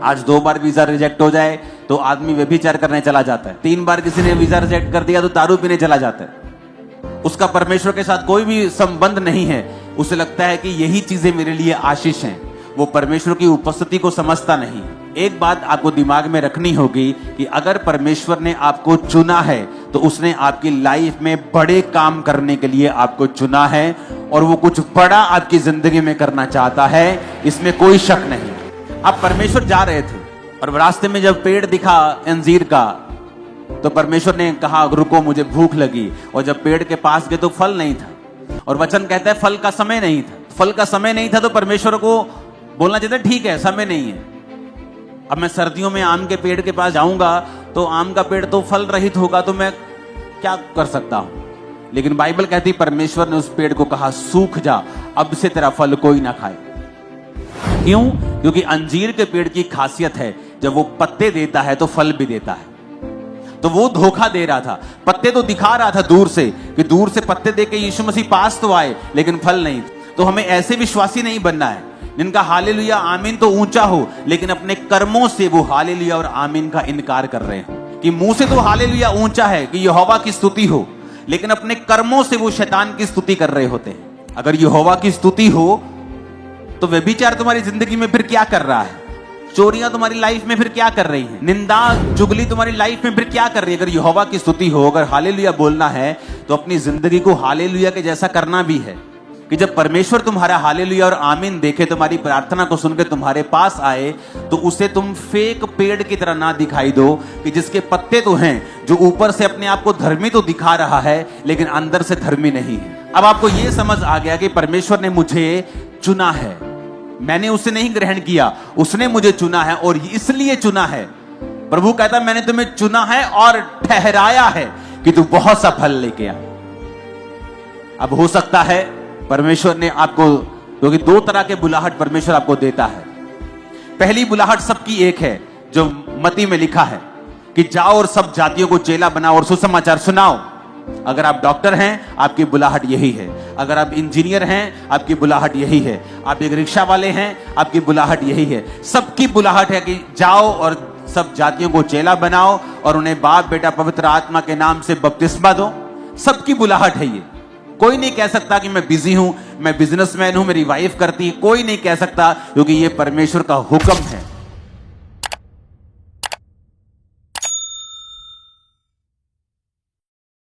आज 2 बार visa reject हो जाए तो आदमी व्यभिचार करने चला जाता है, 3 बार किसी ने वीजा रिजेक्ट कर दिया तो दारू पीने चला जाता है। उसका परमेश्वर के साथ कोई भी संबंध नहीं है। उसे लगता है कि यही चीजें मेरे लिए आशीष हैं। वो परमेश्वर की उपस्थिति को समझता नहीं। एक बात आपको दिमाग में रखनी होगी कि अगर परमेश्वर ने आपको चुना है तो उसने आपकी लाइफ में बड़े काम करने के लिए आपको चुना है और वो कुछ बड़ा आपकी जिंदगी में करना चाहता है, इसमें कोई शक नहीं। आप परमेश्वर जा रहे थे और रास्ते में जब पेड़ दिखा अंजीर का तो परमेश्वर ने कहा रुको मुझे भूख लगी, और जब पेड़ के पास गए तो फल नहीं था। और वचन कहता है फल का समय नहीं था। फल का समय नहीं था तो परमेश्वर को बोलना चाहिए ठीक है समय नहीं है। अब मैं सर्दियों में आम के पेड़ के पास जाऊंगा तो आम का पेड़ तो फल रहित होगा, तो मैं क्या कर सकता हूं। लेकिन बाइबल कहती परमेश्वर ने उस पेड़ को कहा सूख जा, अब से तेरा फल कोई ना खाए। क्यों? क्योंकि अंजीर के पेड़ की खासियत है जब वो पत्ते देता है तो फल भी देता है। तो वो धोखा दे रहा था। पत्ते तो दिखा रहा था दूर से कि दूर से पत्ते देके यीशु मसीह पास तो आए, लेकिन फल नहीं। तो हमें ऐसे विश्वासी नहीं बनना है जिनका हालेलुया आमीन तो ऊंचा हो, लेकिन अपने कर्मों से वो हालेलुया और आमीन का इनकार कर रहे हैं। कि मुंह से तो हालेलुया ऊंचा है कि यहोवा की स्तुति हो, लेकिन अपने कर्मों से वो शैतान की स्तुति कर रहे होते हैं। अगर यहोवा की स्तुति हो तो व्यभिचार तुम्हारी जिंदगी में फिर क्या कर रहा है? चोरियां तुम्हारी लाइफ में फिर क्या कर रही हैं? निंदा चुगली तुम्हारी लाइफ में फिर क्या कर रही है? अगर यहोवा की स्तुति हो, अगर हालेलुया बोलना है तो अपनी जिंदगी को हालेलुया के जैसा करना भी है। कि जब परमेश्वर तुम्हारा हालेलुया और आमीन देखे, तुम्हारी प्रार्थना को सुनकर तुम्हारे पास आए, तो उसे तुम फेक पेड़ की तरह ना दिखाई दो कि जिसके पत्ते तो हैं, जो ऊपर से अपने आप को धर्मी तो दिखा रहा है लेकिन अंदर से धर्मी नहीं है। अब आपको यह समझ आ गया कि परमेश्वर ने मुझे चुना है, मैंने उसे नहीं ग्रहण किया, उसने मुझे चुना है और इसलिए चुना है। प्रभु कहता मैंने तुम्हें चुना है और ठहराया है कि तू बहुत सा फल लेके आ। अब हो सकता है परमेश्वर ने आपको, क्योंकि 2 तरह के बुलाहट परमेश्वर आपको देता है। पहली बुलाहट सबकी एक है जो मती में लिखा है कि जाओ और सब जातियों को चेला बनाओ और सुसमाचार सुनाओ। अगर आप डॉक्टर हैं आपकी बुलाहट यही है, अगर आप इंजीनियर हैं आपकी बुलाहट यही है, आप एक रिक्शा वाले हैं आपकी बुलाहट यही है। सबकी बुलाहट है कि जाओ और सब जातियों को चेला बनाओ और उन्हें बाप बेटा पवित्र आत्मा के नाम से बपतिस्मा दो। सबकी बुलाहट है ये। कोई नहीं कह सकता कि मैं बिजी हूं, मैं बिजनेसमैन हूं, मेरी वाइफ करती है, कोई नहीं कह सकता, क्योंकि ये परमेश्वर का हुक्म है।